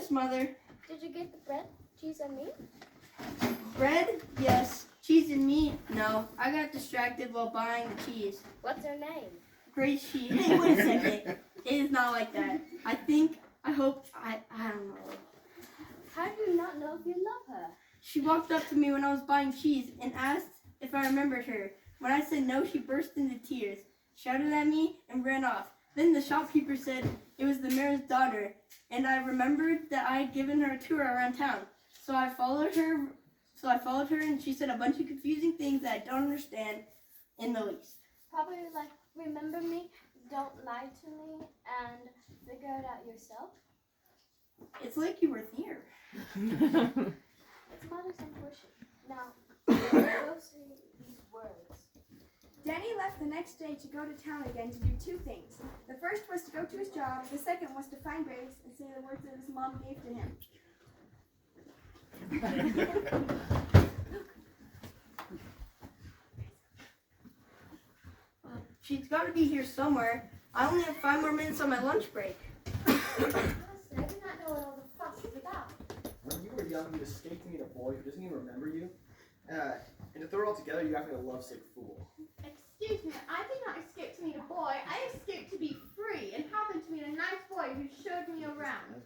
Yes, Mother. Did you get the bread, cheese, and meat? Bread? Yes. Cheese and meat? No. I got distracted while buying the cheese. What's her name? Grace, hey, wait a second. It is not like that. I don't know. How do you not know if you love her? She walked up to me when I was buying cheese and asked if I remembered her. When I said no, she burst into tears, shouted at me, and ran off. Then the shopkeeper said it was the mayor's daughter, and I remembered that I had given her a tour around town. So I followed her, and she said a bunch of confusing things that I don't understand in the least. Probably like, remember me, don't lie to me, and figure it out yourself. It's like you were there. It's Mother's intuition. Now, go see these words. Danny left the next day to go to town again to do two things. The first was to go to his job, the second was to find Grace and say the words that his mom gave to him. She's got to be here somewhere. I only have 5 more minutes on my lunch break. Honestly, I do not know what all the fuss is about. When you were young, you escaped to meet a boy who doesn't even remember you. And to throw it all together, you act like a lovesick fool. Excuse me, I did not escape to meet a boy. I escaped to be free and happened to meet a nice boy who showed me around.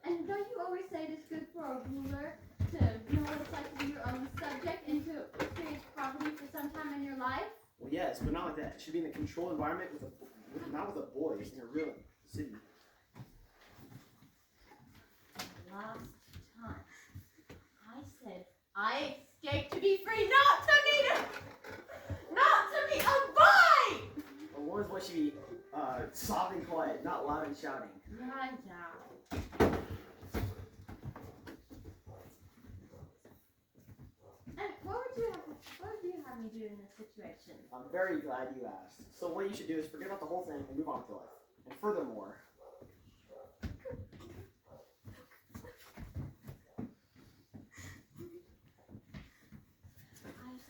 And don't you always say it is good for a ruler to know what it's like to be your own subject and to experience poverty for some time in your life? Well, yes, but not like that. It should be in a controlled environment not with a boy. It's in a real city. Last time, I said I escaped to be free, not to meet a boy! A woman's voice should be soft and quiet, not loud and shouting. Yeah. And what would you have me do in this situation? I'm very glad you asked. So what you should do is forget about the whole thing and move on to life. And furthermore,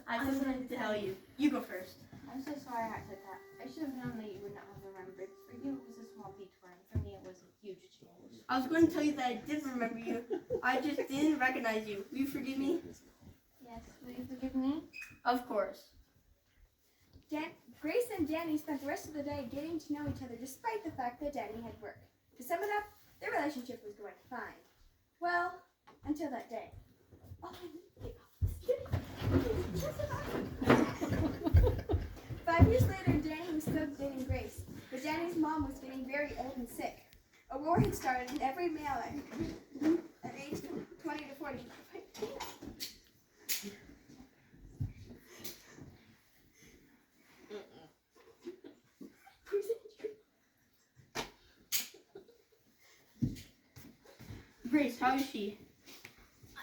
I have something to tell you. You go first. I'm so sorry I did that. I should have known that you would not have remembered. For you, it was a small detour, and for me, it was a huge change. I was going to tell you that I did remember you. I just didn't recognize you. Will you forgive me? Yes, will you forgive me? Of course. Grace and Danny spent the rest of the day getting to know each other despite the fact that Danny had work. To sum it up, their relationship was going fine. Well, until that day. Oh, 5 years later, Danny was still dating Grace, but Danny's mom was getting very old and sick. A war had started, and every male at age 20 to 40. Grace, how is she?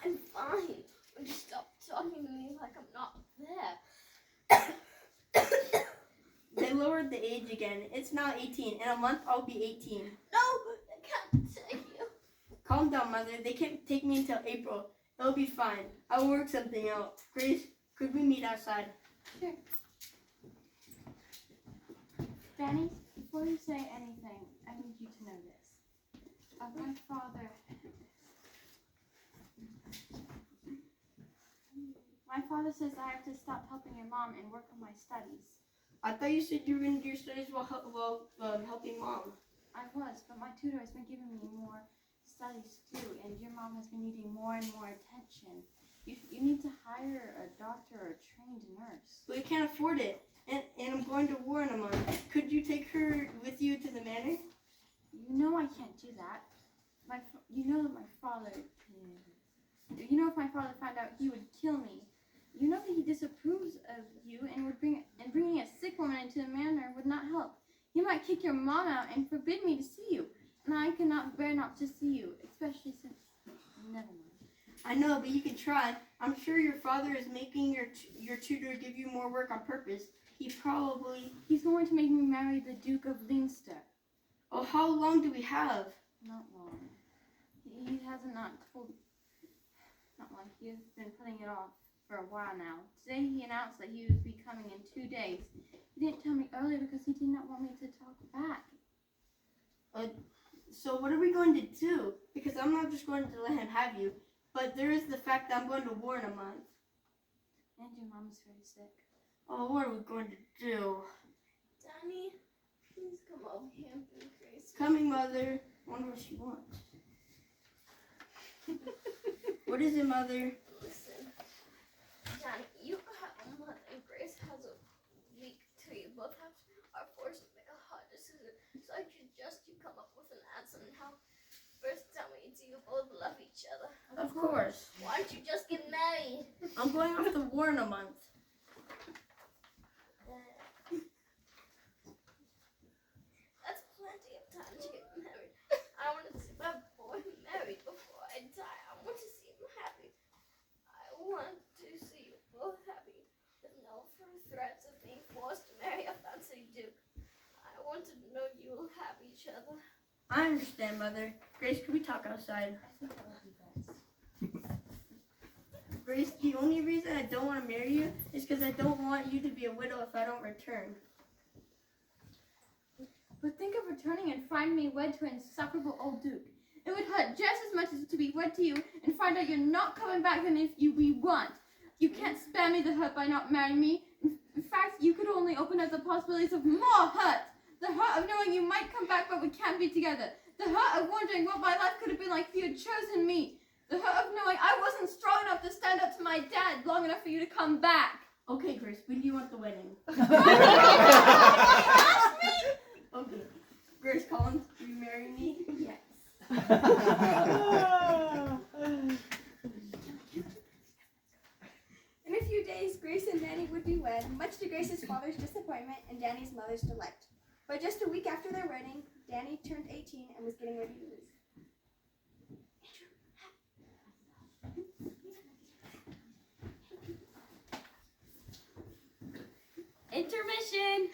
I'm fine. Just stop talking to me like I'm not there. They lowered the age again. It's now 18. In a month, I'll be 18. No, I can't take you. Calm down, Mother. They can't take me until April. It'll be fine. I'll work something out. Grace, could we meet outside? Sure. Danny, before you say anything, I need you to know this. My father... My father says I have to stop helping your mom and work on my studies. I thought you said you were going to do your studies while helping Mom. I was, but my tutor has been giving me more studies too, and your mom has been needing more and more attention. You need to hire a doctor or a trained nurse. But we can't afford it. And I'm going to war in a month. Could you take her with you to the manor? You know I can't do that. You know that my father... You know if my father found out, he would kill me. You know that he disapproves of you and bringing a sick woman into the manor would not help. He might kick your mom out and forbid me to see you. And I cannot bear not to see you, especially since... Never mind. I know, but you can try. I'm sure your father is making your tutor give you more work on purpose. He's going to make me marry the Duke of Leinster. Oh, how long do we have? Not long. He hasn't not told... Not long. He has been putting it off for a while now. Today he announced that he would be coming in 2 days. He didn't tell me earlier because he did not want me to talk back. So what are we going to do? Because I'm not just going to let him have you, but there is the fact that I'm going to war in a month. And your mom's very sick. Oh, what are we going to do? Danny, please come over here and be Grace. Coming, Mother. Wonder what she wants. What is it, Mother? Listen, Danny, you have a mother and Grace has a week too. You both are forced to make a hard decision. So I suggest you come up with an answer and how. First, tell me, do you both love each other? Of course. Why don't you just get married? I'm going off to war in a month. That's plenty of time to get married. I want to see my boy married before I die. I want to see him happy. I want to see you both happy with no further threats of being forced to marry a fancy duke. I want to know you'll have each other. I understand, Mother. Grace, can we talk outside? I think that would be best. Grace, the only reason I don't want to marry you is because I don't want you to be a widow if I don't return. But think of returning and find me wed to an insufferable old duke. It would hurt just as much as to be wed to you and find out you're not coming back than if we want. You can't spare me the hurt by not marrying me. In fact, you could only open up the possibilities of more hurt. The hurt of knowing you might come back but we can't be together. The hurt of wondering what my life could have been like if you had chosen me. The hurt of knowing I wasn't strong enough to stand up to my dad long enough for you to come back. Okay, Grace, when do you want the wedding? Okay. Grace Collins, will you marry me? Yes. In a few days, Grace and Danny would be wed, much to Grace's father's disappointment and Danny's mother's delight. But just a week after their wedding, Danny turned 18 and was getting ready to leave. Intermission!